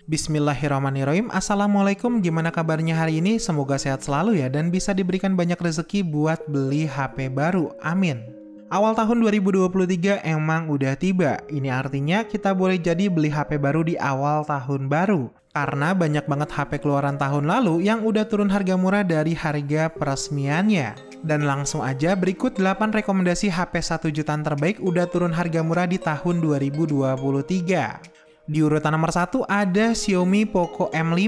Bismillahirrahmanirrahim. Assalamualaikum, gimana kabarnya hari ini? Semoga sehat selalu ya dan bisa diberikan banyak rezeki buat beli HP baru. Amin. Awal tahun 2023 emang udah tiba. Ini artinya kita boleh jadi beli HP baru di awal tahun baru. Karena banyak banget HP keluaran tahun lalu yang udah turun harga murah dari harga peresmiannya. Dan langsung aja berikut 8 rekomendasi HP 1 jutaan terbaik udah turun harga murah di tahun 2023. Di urutan nomor 1 ada Xiaomi Poco M5.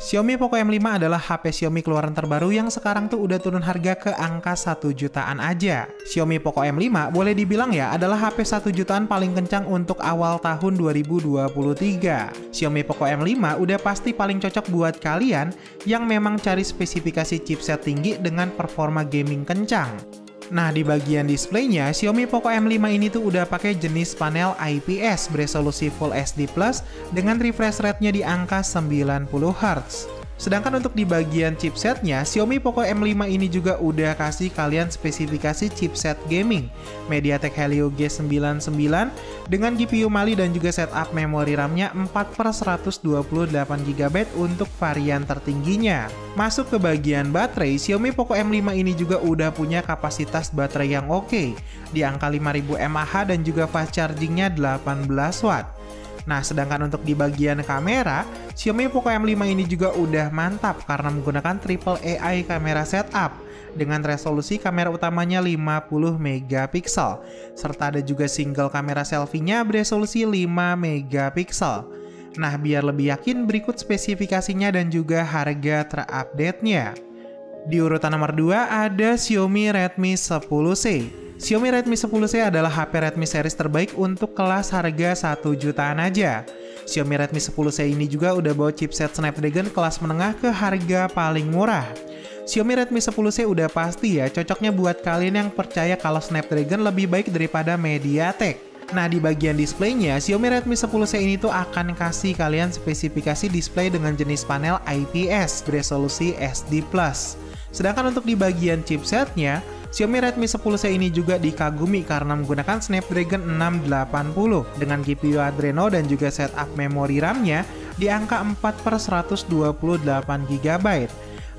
Xiaomi Poco M5 adalah HP Xiaomi keluaran terbaru yang sekarang tuh udah turun harga ke angka 1 jutaan aja. Xiaomi Poco M5 boleh dibilang ya adalah HP 1 jutaan paling kencang untuk awal tahun 2023. Xiaomi Poco M5 udah pasti paling cocok buat kalian yang memang cari spesifikasi chipset tinggi dengan performa gaming kencang. Nah, di bagian displaynya, Xiaomi Poco M5 ini tuh udah pakai jenis panel IPS beresolusi Full HD Plus dengan refresh rate-nya di angka 90 Hz. Sedangkan untuk di bagian chipsetnya, Xiaomi Poco M5 ini juga udah kasih kalian spesifikasi chipset gaming MediaTek Helio G99 dengan GPU Mali dan juga setup memori RAM-nya 4/128GB untuk varian tertingginya. Masuk ke bagian baterai, Xiaomi Poco M5 ini juga udah punya kapasitas baterai yang oke, di angka 5000 mAh dan juga fast charging-nya 18 Watt. Nah, sedangkan untuk di bagian kamera, Xiaomi Poco M5 ini juga udah mantap karena menggunakan triple AI kamera setup dengan resolusi kamera utamanya 50 megapiksel, serta ada juga single kamera selfie-nya beresolusi 5 megapiksel. Nah, biar lebih yakin berikut spesifikasinya dan juga harga terupdate-nya. Di urutan nomor 2 ada Xiaomi Redmi 10C. Xiaomi Redmi 10C adalah HP Redmi series terbaik untuk kelas harga 1 jutaan aja. Xiaomi Redmi 10C ini juga udah bawa chipset Snapdragon kelas menengah ke harga paling murah. Xiaomi Redmi 10C udah pasti ya cocoknya buat kalian yang percaya kalau Snapdragon lebih baik daripada MediaTek. Nah, di bagian displaynya, Xiaomi Redmi 10C ini tuh akan kasih kalian spesifikasi display dengan jenis panel IPS beresolusi SD+. Sedangkan untuk di bagian chipsetnya, Xiaomi Redmi 10C ini juga dikagumi karena menggunakan Snapdragon 680 dengan GPU Adreno dan juga setup memori RAM-nya di angka 4/128GB.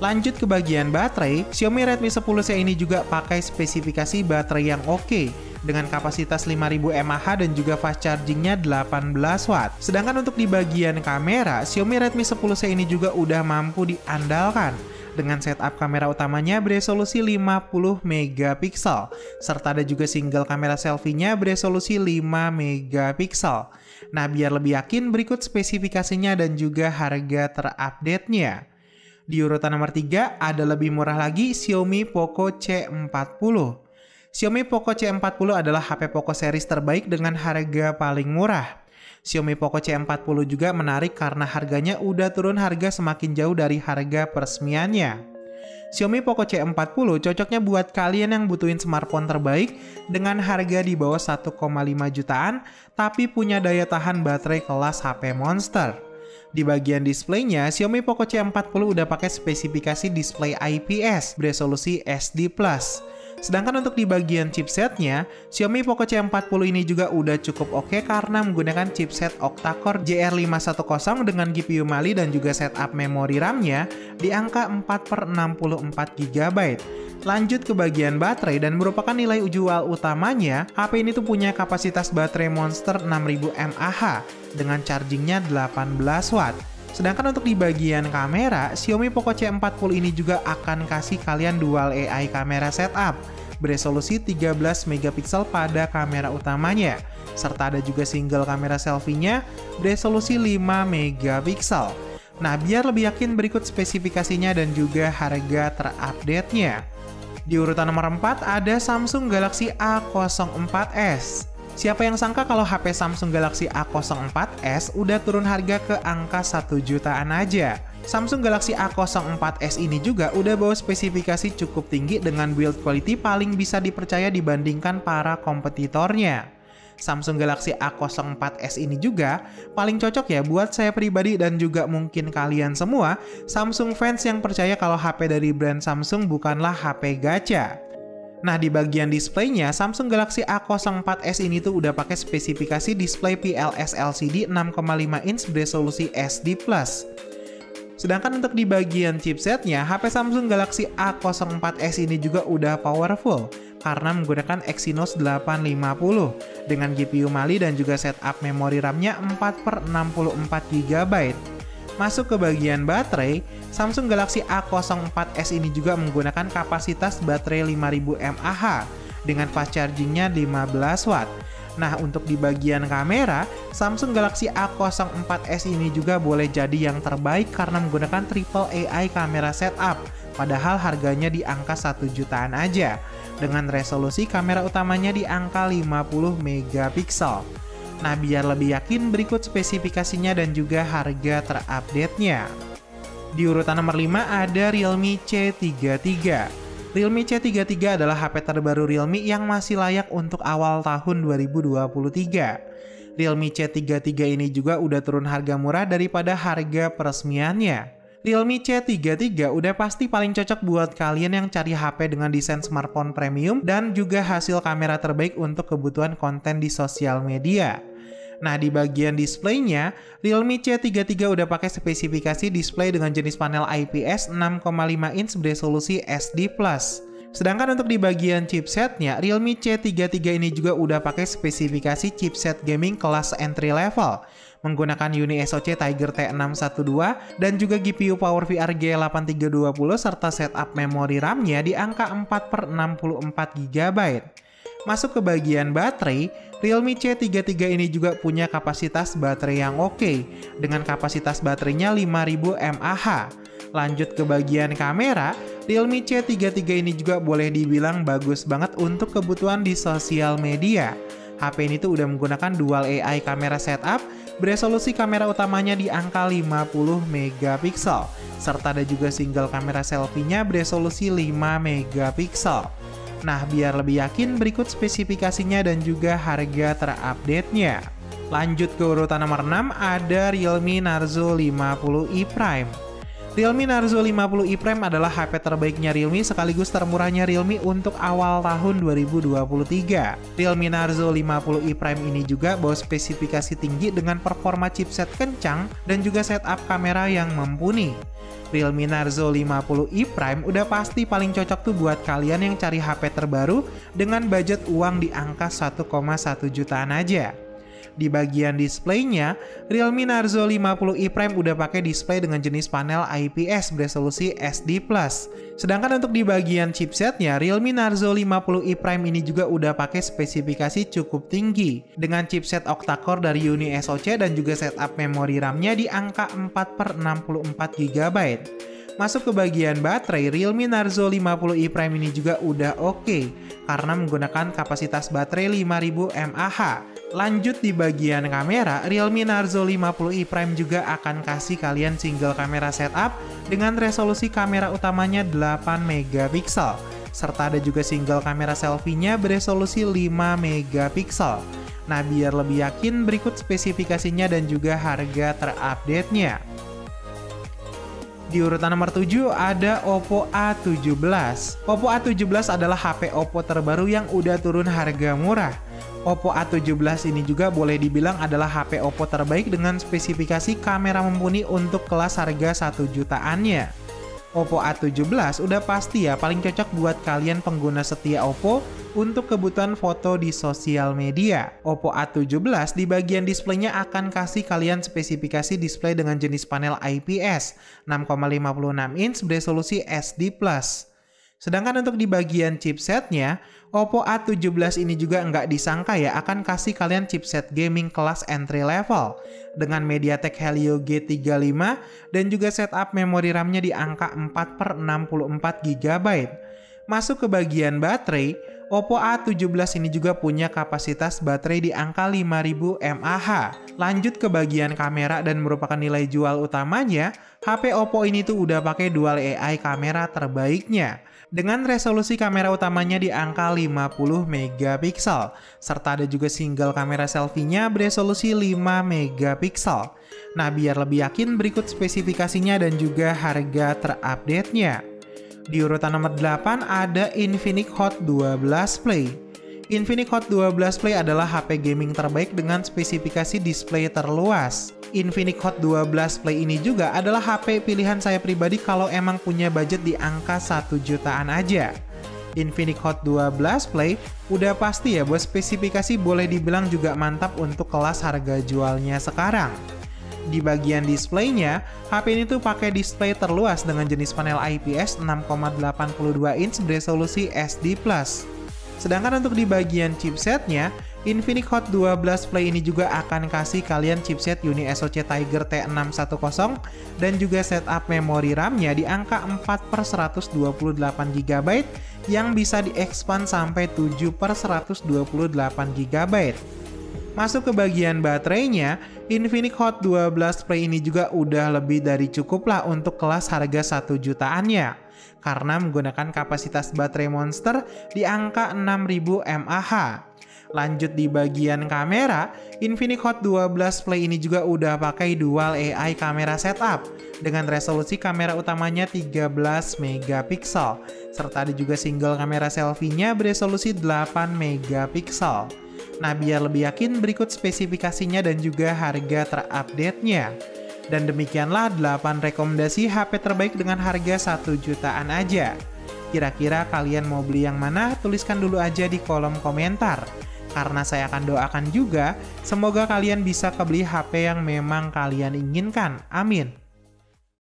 Lanjut ke bagian baterai, Xiaomi Redmi 10C ini juga pakai spesifikasi baterai yang oke dengan kapasitas 5000 mAh dan juga fast charging-nya 18 Watt. Sedangkan untuk di bagian kamera, Xiaomi Redmi 10C ini juga udah mampu diandalkan dengan setup kamera utamanya beresolusi 50 megapiksel, serta ada juga single kamera selfie-nya beresolusi 5 megapiksel. Nah, biar lebih yakin berikut spesifikasinya dan juga harga terupdate-nya. Di urutan nomor 3 ada lebih murah lagi Xiaomi Poco C40. Xiaomi Poco C40 adalah HP Poco series terbaik dengan harga paling murah. Xiaomi Poco C40 juga menarik karena harganya udah turun harga semakin jauh dari harga peresmiannya. Xiaomi Poco C40 cocoknya buat kalian yang butuhin smartphone terbaik dengan harga di bawah 1,5 jutaan tapi punya daya tahan baterai kelas HP monster. Di bagian displaynya, Xiaomi Poco C40 udah pakai spesifikasi display IPS beresolusi SD+. Sedangkan untuk di bagian chipsetnya, Xiaomi Poco C40 ini juga udah cukup oke karena menggunakan chipset octa-core JR510 dengan GPU Mali dan juga setup memori RAM-nya di angka 4/64GB. Lanjut ke bagian baterai dan merupakan nilai jual utamanya, HP ini tuh punya kapasitas baterai monster 6000 mAh dengan chargingnya 18 Watt. Sedangkan untuk di bagian kamera, Xiaomi Poco C40 ini juga akan kasih kalian dual AI kamera setup beresolusi 13 megapiksel pada kamera utamanya, serta ada juga single kamera selfie-nya beresolusi 5 megapiksel. Nah, biar lebih yakin berikut spesifikasinya dan juga harga terupdate-nya. Di urutan nomor 4 ada Samsung Galaxy A04s. Siapa yang sangka kalau HP Samsung Galaxy A04s udah turun harga ke angka 1 jutaan aja. Samsung Galaxy A04s ini juga udah bawa spesifikasi cukup tinggi dengan build quality paling bisa dipercaya dibandingkan para kompetitornya. Samsung Galaxy A04s ini juga paling cocok ya buat saya pribadi dan juga mungkin kalian semua Samsung fans yang percaya kalau HP dari brand Samsung bukanlah HP gacha. Nah, di bagian displaynya, Samsung Galaxy A04s ini tuh udah pakai spesifikasi display PLS LCD 6,5 inch beresolusi SD+. Sedangkan untuk di bagian chipsetnya, HP Samsung Galaxy A04s ini juga udah powerful karena menggunakan Exynos 850 dengan GPU Mali dan juga setup memori RAM-nya 4/64 GB. Masuk ke bagian baterai, Samsung Galaxy A04s ini juga menggunakan kapasitas baterai 5000 mAh dengan fast chargingnya 15 watt. Nah, untuk di bagian kamera, Samsung Galaxy A04s ini juga boleh jadi yang terbaik karena menggunakan triple AI kamera setup, padahal harganya di angka 1 jutaan aja, dengan resolusi kamera utamanya di angka 50 megapiksel. Nah, biar lebih yakin, berikut spesifikasinya dan juga harga terupdate-nya. Di urutan nomor 5 ada Realme C33. Realme C33 adalah HP terbaru Realme yang masih layak untuk awal tahun 2023. Realme C33 ini juga udah turun harga murah daripada harga peresmiannya. Realme C33 udah pasti paling cocok buat kalian yang cari HP dengan desain smartphone premium dan juga hasil kamera terbaik untuk kebutuhan konten di sosial media. Nah, di bagian displaynya, Realme C33 udah pakai spesifikasi display dengan jenis panel IPS 6,5 inch beresolusi SD+. Sedangkan untuk di bagian chipsetnya, Realme C33 ini juga udah pakai spesifikasi chipset gaming kelas entry level, menggunakan UniSoC Tiger T612 dan juga GPU PowerVR G8320 serta setup memori RAM-nya di angka 4/64 GB. Masuk ke bagian baterai, Realme C33 ini juga punya kapasitas baterai yang oke, dengan kapasitas baterainya 5000 mAh. Lanjut ke bagian kamera, Realme C33 ini juga boleh dibilang bagus banget untuk kebutuhan di sosial media. HP ini tuh udah menggunakan dual AI kamera setup, beresolusi kamera utamanya di angka 50 megapiksel, serta ada juga single kamera selfie-nya beresolusi 5 megapiksel. Nah, biar lebih yakin, berikut spesifikasinya dan juga harga terupdate-nya. Lanjut ke urutan nomor 6, ada Realme Narzo 50e Prime. Realme Narzo 50e Prime adalah HP terbaiknya Realme sekaligus termurahnya Realme untuk awal tahun 2023. Realme Narzo 50e Prime ini juga bawa spesifikasi tinggi dengan performa chipset kencang dan juga setup kamera yang mumpuni. Realme Narzo 50e Prime udah pasti paling cocok tuh buat kalian yang cari HP terbaru dengan budget uang di angka 1,1 jutaan aja. Di bagian displaynya, Realme Narzo 50e Prime udah pakai display dengan jenis panel IPS beresolusi SD+. Sedangkan untuk di bagian chipsetnya, Realme Narzo 50e Prime ini juga udah pakai spesifikasi cukup tinggi dengan chipset octa-core dari UniSoC dan juga setup memori RAM-nya di angka 4/64 GB. Masuk ke bagian baterai, Realme Narzo 50e Prime ini juga udah oke karena menggunakan kapasitas baterai 5000 mAh. Lanjut di bagian kamera, Realme Narzo 50e Prime juga akan kasih kalian single kamera setup dengan resolusi kamera utamanya 8 megapiksel, serta ada juga single kamera selfie-nya beresolusi 5 megapiksel. Nah, biar lebih yakin, berikut spesifikasinya dan juga harga terupdate-nya. Di urutan nomor 7 ada Oppo A17. Oppo A17 adalah HP Oppo terbaru yang udah turun harga murah. Oppo A17 ini juga boleh dibilang adalah HP Oppo terbaik dengan spesifikasi kamera mumpuni untuk kelas harga 1 jutaannya. Oppo A17 udah pasti ya paling cocok buat kalian pengguna setia Oppo untuk kebutuhan foto di sosial media. Oppo A17 di bagian displaynya akan kasih kalian spesifikasi display dengan jenis panel IPS 6,56 inch beresolusi SD+. Sedangkan untuk di bagian chipsetnya, Oppo A17 ini juga nggak disangka ya akan kasih kalian chipset gaming kelas entry level dengan MediaTek Helio G35 dan juga setup memori RAM-nya di angka 4/64 GB. Masuk ke bagian baterai, Oppo A17 ini juga punya kapasitas baterai di angka 5000 mAh. Lanjut ke bagian kamera dan merupakan nilai jual utamanya, HP Oppo ini tuh udah pakai dual AI kamera terbaiknya dengan resolusi kamera utamanya di angka 50 megapiksel, serta ada juga single kamera selfie-nya beresolusi 5 megapiksel. Nah, biar lebih yakin, berikut spesifikasinya dan juga harga terupdate-nya. Di urutan nomor 8 ada Infinix Hot 12 Play. Infinix Hot 12 Play adalah HP gaming terbaik dengan spesifikasi display terluas. Infinix Hot 12 Play ini juga adalah HP pilihan saya pribadi kalau emang punya budget di angka 1 jutaan aja. Infinix Hot 12 Play udah pasti ya buat spesifikasi boleh dibilang juga mantap untuk kelas harga jualnya sekarang. Di bagian displaynya, HP ini tuh pakai display terluas dengan jenis panel IPS 6,82 inch beresolusi SD+. Sedangkan untuk di bagian chipsetnya, Infinix Hot 12 Play ini juga akan kasih kalian chipset UniSoC Tiger T610 dan juga setup memori RAM-nya di angka 4/128 GB yang bisa diekspand sampai 7/128 GB. Masuk ke bagian baterainya, Infinix Hot 12 Play ini juga udah lebih dari cukup lah untuk kelas harga 1 jutaannya. Karena menggunakan kapasitas baterai monster di angka 6000 mAh. Lanjut di bagian kamera, Infinix Hot 12 Play ini juga udah pakai dual AI kamera setup dengan resolusi kamera utamanya 13 megapiksel serta ada juga single kamera selfie-nya beresolusi 8 megapiksel. Nah, biar lebih yakin berikut spesifikasinya dan juga harga terupdate-nya. Dan demikianlah 8 rekomendasi HP terbaik dengan harga 1 jutaan aja. Kira-kira kalian mau beli yang mana? Tuliskan dulu aja di kolom komentar. Karena saya akan doakan juga, semoga kalian bisa kebeli HP yang memang kalian inginkan. Amin.